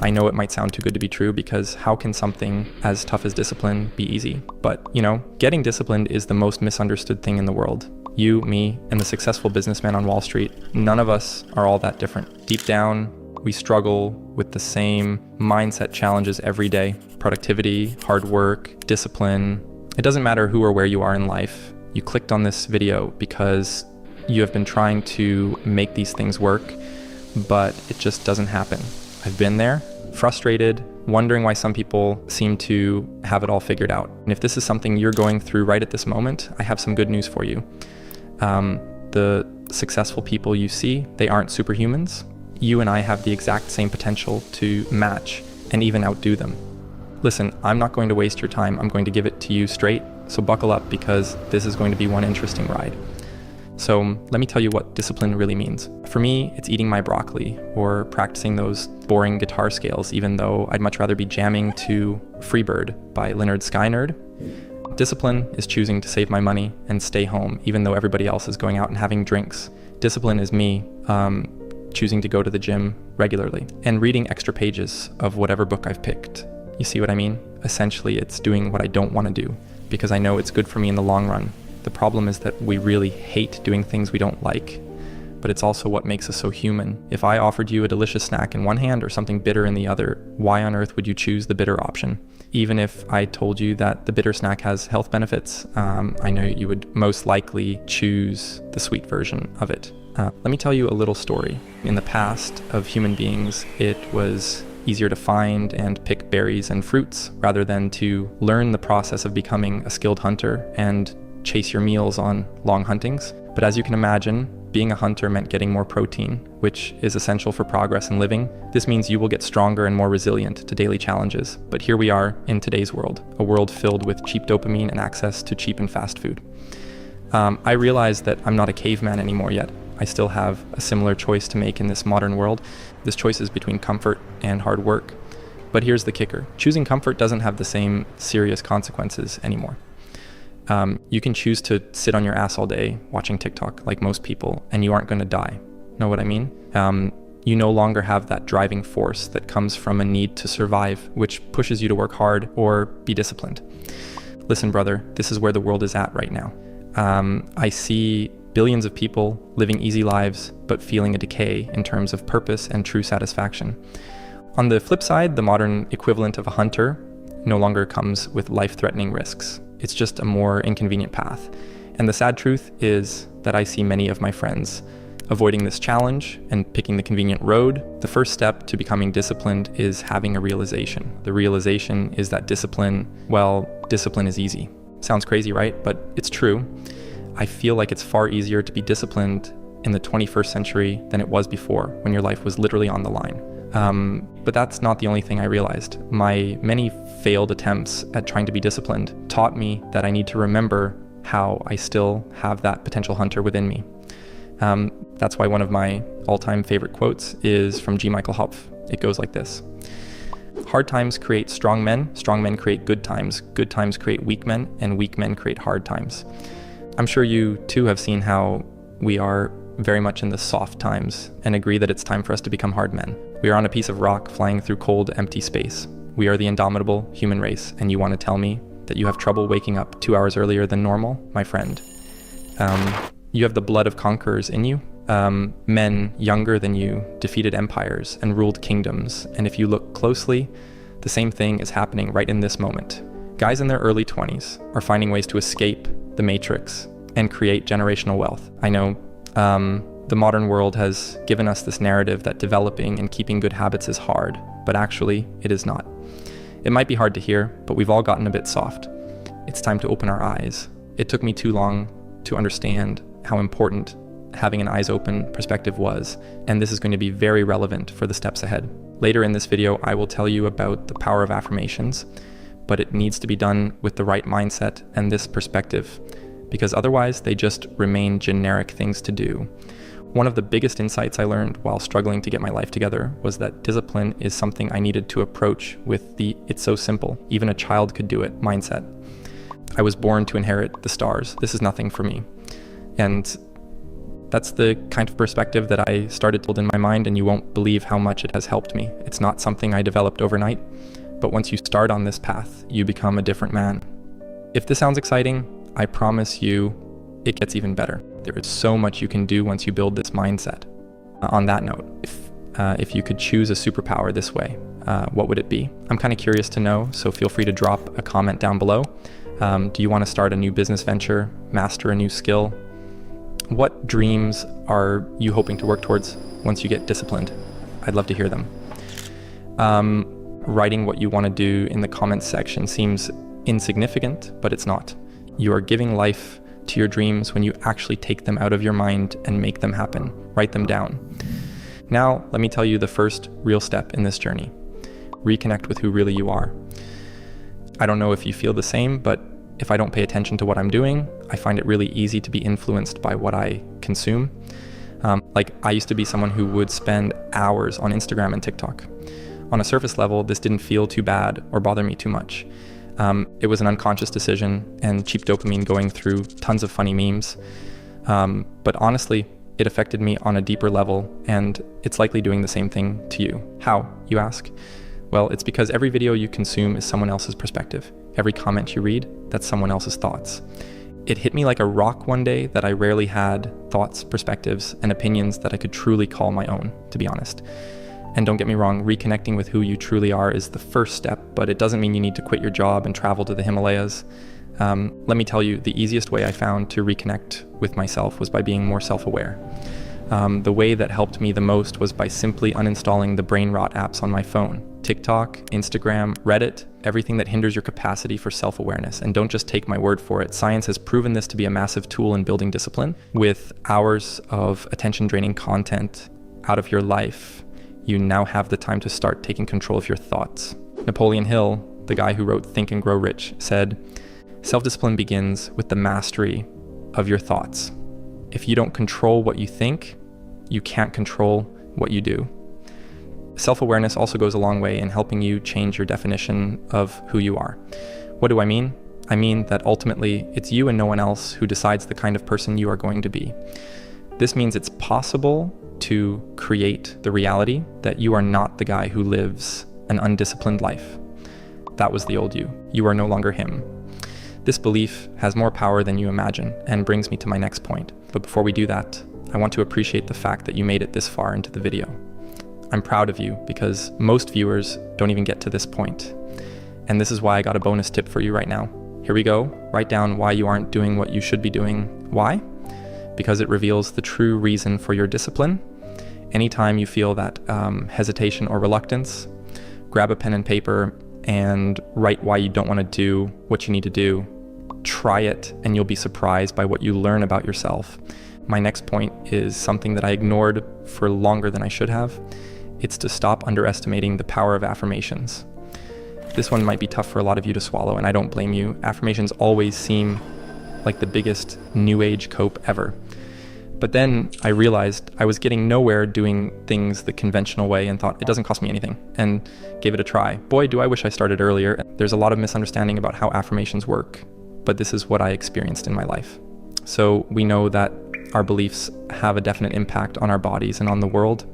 I know it might sound too good to be true, because how can something as tough as discipline be easy? But, getting disciplined is the most misunderstood thing in the world. You, me, and the successful businessman on Wall Street, none of us are all that different. Deep down, we struggle with the same mindset challenges every day. Productivity, hard work, discipline. It doesn't matter who or where you are in life. You clicked on this video because you have been trying to make these things work, but it just doesn't happen. I've been there, frustrated, wondering why some people seem to have it all figured out. And if this is something you're going through right at this moment, I have some good news for you. The successful people you see, they aren't superhumans. You and I have the exact same potential to match and even outdo them. Listen, I'm not going to waste your time. I'm going to give it to you straight. So buckle up, because this is going to be one interesting ride. So let me tell you what discipline really means. For me, it's eating my broccoli or practicing those boring guitar scales, even though I'd much rather be jamming to Freebird by Lynyrd Skynyrd. Discipline is choosing to save my money and stay home, even though everybody else is going out and having drinks. Discipline is me choosing to go to the gym regularly and reading extra pages of whatever book I've picked. You see what I mean? Essentially, it's doing what I don't want to do because I know it's good for me in the long run. The problem is that we really hate doing things we don't like, but it's also what makes us so human. If I offered you a delicious snack in one hand or something bitter in the other, why on earth would you choose the bitter option? Even if I told you that the bitter snack has health benefits, I know you would most likely choose the sweet version of it. Let me tell you a little story. In the past of human beings, it was easier to find and pick berries and fruits rather than to learn the process of becoming a skilled hunter and chase your meals on long huntings. But as you can imagine, being a hunter meant getting more protein, which is essential for progress in living. This means you will get stronger and more resilient to daily challenges. But here we are in today's world, a world filled with cheap dopamine and access to cheap and fast food. I realize that I'm not a caveman anymore yet. I still have a similar choice to make in this modern world. This choice is between comfort and hard work. But here's the kicker. Choosing comfort doesn't have the same serious consequences anymore. You can choose to sit on your ass all day watching TikTok like most people, and you aren't going to die. Know what I mean? You no longer have that driving force that comes from a need to survive, which pushes you to work hard or be disciplined. Listen, brother, this is where the world is at right now. I see billions of people living easy lives, but feeling a decay in terms of purpose and true satisfaction. On the flip side, the modern equivalent of a hunter no longer comes with life-threatening risks. It's just a more inconvenient path. And the sad truth is that I see many of my friends avoiding this challenge and picking the convenient road. The first step to becoming disciplined is having a realization. The realization is that discipline is easy. Sounds crazy, right? But it's true. I feel like it's far easier to be disciplined in the 21st century than it was before, when your life was literally on the line. But that's not the only thing I realized. My many failed attempts at trying to be disciplined taught me that I need to remember how I still have that potential hunter within me. That's why one of my all-time favorite quotes is from G. Michael Hopf. It goes like this: hard times create strong men create good times create weak men, and weak men create hard times. I'm sure you too have seen how we are very much in the soft times and agree that it's time for us to become hard men. We are on a piece of rock flying through cold, empty space. We are the indomitable human race, and you want to tell me that you have trouble waking up 2 hours earlier than normal? My friend, you have the blood of conquerors in you. Men younger than you defeated empires and ruled kingdoms, and if you look closely, the same thing is happening right in this moment. Guys in their early 20s are finding ways to escape the matrix and create generational wealth. I know the modern world has given us this narrative that developing and keeping good habits is hard, but actually it is not. It might be hard to hear, but we've all gotten a bit soft. It's time to open our eyes. It took me too long to understand how important having an eyes open perspective was, and this is going to be very relevant for the steps ahead. Later in this video, I will tell you about the power of affirmations, but it needs to be done with the right mindset and this perspective, because otherwise they just remain generic things to do. One of the biggest insights I learned while struggling to get my life together was that discipline is something I needed to approach with the "it's so simple, even a child could do it" mindset. I was born to inherit the stars. This is nothing for me. And That's the kind of perspective that I started to build in my mind, and you won't believe how much it has helped me. It's not something I developed overnight, but once you start on this path, you become a different man. If this sounds exciting, I promise you it gets even better. There is so much you can do once you build this mindset. On that note, if you could choose a superpower this way, what would it be? I'm kind of curious to know, so feel free to drop a comment down below. Do you want to start a new business venture, master a new skill? What dreams are you hoping to work towards once you get disciplined? I'd love to hear them. Writing what you want to do in the comments section seems insignificant, but it's not. You are giving life to your dreams when you actually take them out of your mind and make them happen. Write them down. Now, let me tell you the first real step in this journey. Reconnect with who really you are. I don't know if you feel the same, but if I don't pay attention to what I'm doing, I find it really easy to be influenced by what I consume. I used to be someone who would spend hours on Instagram and TikTok. On a surface level, this didn't feel too bad or bother me too much. It was an unconscious decision and cheap dopamine going through tons of funny memes. But honestly, it affected me on a deeper level, and it's likely doing the same thing to you. How, you ask? Well, it's because every video you consume is someone else's perspective. Every comment you read, that's someone else's thoughts. It hit me like a rock one day that I rarely had thoughts, perspectives, and opinions that I could truly call my own, to be honest. And don't get me wrong, reconnecting with who you truly are is the first step, but it doesn't mean you need to quit your job and travel to the Himalayas. Let me tell you, the easiest way I found to reconnect with myself was by being more self-aware. The way that helped me the most was by simply uninstalling the brain rot apps on my phone. TikTok, Instagram, Reddit, everything that hinders your capacity for self-awareness. And don't just take my word for it. Science has proven this to be a massive tool in building discipline. With hours of attention-draining content out of your life, you now have the time to start taking control of your thoughts. Napoleon Hill, the guy who wrote Think and Grow Rich, said, "Self-discipline begins with the mastery of your thoughts. If you don't control what you think, you can't control what you do." Self-awareness also goes a long way in helping you change your definition of who you are. What do I mean? I mean that ultimately it's you and no one else who decides the kind of person you are going to be. This means it's possible to create the reality that you are not the guy who lives an undisciplined life. That was the old you. You are no longer him. This belief has more power than you imagine and brings me to my next point. But before we do that, I want to appreciate the fact that you made it this far into the video. I'm proud of you because most viewers don't even get to this point. And this is why I got a bonus tip for you right now. Here we go. Write down why you aren't doing what you should be doing. Why? Because it reveals the true reason for your discipline. Anytime you feel that hesitation or reluctance, grab a pen and paper and write why you don't want to do what you need to do. Try it and you'll be surprised by what you learn about yourself. My next point is something that I ignored for longer than I should have. It's to stop underestimating the power of affirmations. This one might be tough for a lot of you to swallow, and I don't blame you. Affirmations always seem like the biggest new age cope ever. But then I realized I was getting nowhere doing things the conventional way and thought it doesn't cost me anything, and gave it a try. Boy, do I wish I started earlier. There's a lot of misunderstanding about how affirmations work, but this is what I experienced in my life. So we know that our beliefs have a definite impact on our bodies and on the world.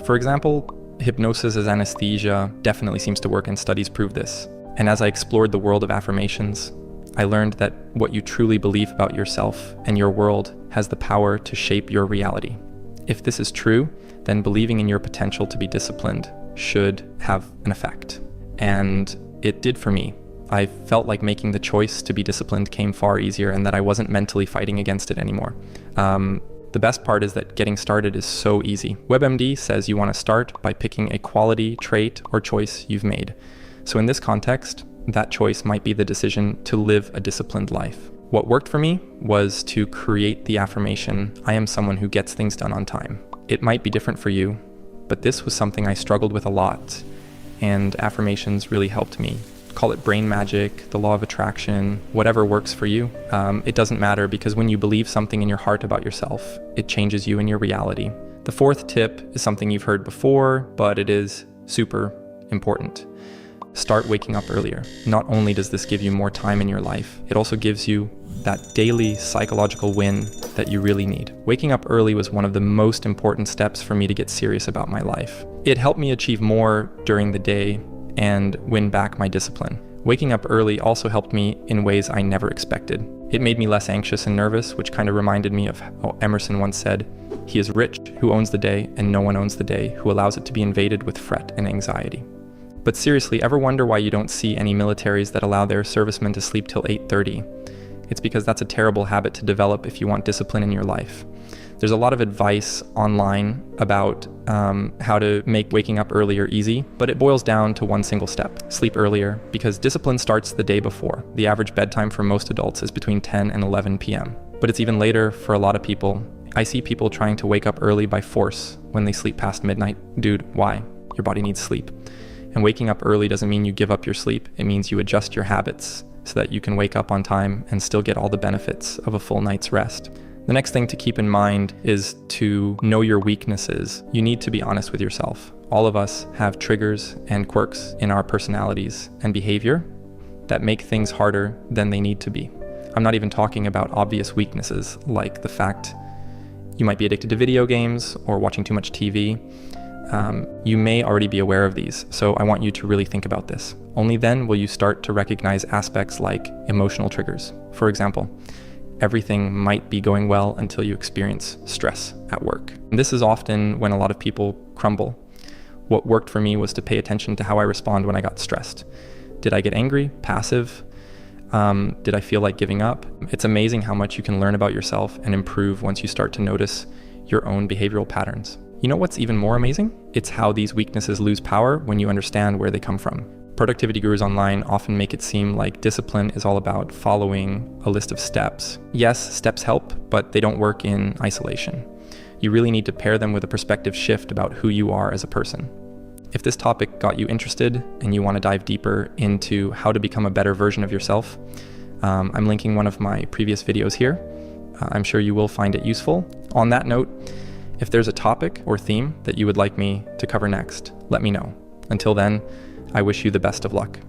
For example, hypnosis as anesthesia definitely seems to work, and studies prove this. And as I explored the world of affirmations, I learned that what you truly believe about yourself and your world has the power to shape your reality. If this is true, then believing in your potential to be disciplined should have an effect. And it did for me. I felt like making the choice to be disciplined came far easier, and that I wasn't mentally fighting against it anymore. The best part is that getting started is so easy. WebMD says you want to start by picking a quality, trait, or choice you've made. So in this context, that choice might be the decision to live a disciplined life. What worked for me was to create the affirmation, "I am someone who gets things done on time." It might be different for you, but this was something I struggled with a lot, and affirmations really helped me. Call it brain magic, the law of attraction, whatever works for you. It doesn't matter, because when you believe something in your heart about yourself, it changes you and your reality. The fourth tip is something you've heard before, but it is super important. Start waking up earlier. Not only does this give you more time in your life, it also gives you that daily psychological win that you really need. Waking up early was one of the most important steps for me to get serious about my life. It helped me achieve more during the day and win back my discipline. Waking up early also helped me in ways I never expected. It made me less anxious and nervous, which kind of reminded me of how Emerson once said, "He is rich who owns the day, and no one owns the day who allows it to be invaded with fret and anxiety." But seriously, ever wonder why you don't see any militaries that allow their servicemen to sleep till 8:30? It's because that's a terrible habit to develop if you want discipline in your life. There's a lot of advice online about how to make waking up earlier easy, but it boils down to one single step: sleep earlier, because discipline starts the day before. The average bedtime for most adults is between 10 and 11 p.m., but it's even later for a lot of people. I see people trying to wake up early by force when they sleep past midnight. Dude, why? Your body needs sleep. And waking up early doesn't mean you give up your sleep. It means you adjust your habits so that you can wake up on time and still get all the benefits of a full night's rest. The next thing to keep in mind is to know your weaknesses. You need to be honest with yourself. All of us have triggers and quirks in our personalities and behavior that make things harder than they need to be. I'm not even talking about obvious weaknesses like the fact you might be addicted to video games or watching too much TV. You may already be aware of these, so I want you to really think about this. Only then will you start to recognize aspects like emotional triggers. For example, everything might be going well until you experience stress at work. And this is often when a lot of people crumble. What worked for me was to pay attention to how I respond when I got stressed. Did I get angry, passive? Did I feel like giving up? It's amazing how much you can learn about yourself and improve once you start to notice your own behavioral patterns. You know what's even more amazing? It's how these weaknesses lose power when you understand where they come from. Productivity gurus online often make it seem like discipline is all about following a list of steps. Yes, steps help, but they don't work in isolation. You really need to pair them with a perspective shift about who you are as a person. If this topic got you interested and you want to dive deeper into how to become a better version of yourself, I'm linking one of my previous videos here. I'm sure you will find it useful. On that note, if there's a topic or theme that you would like me to cover next, let me know. Until then, I wish you the best of luck.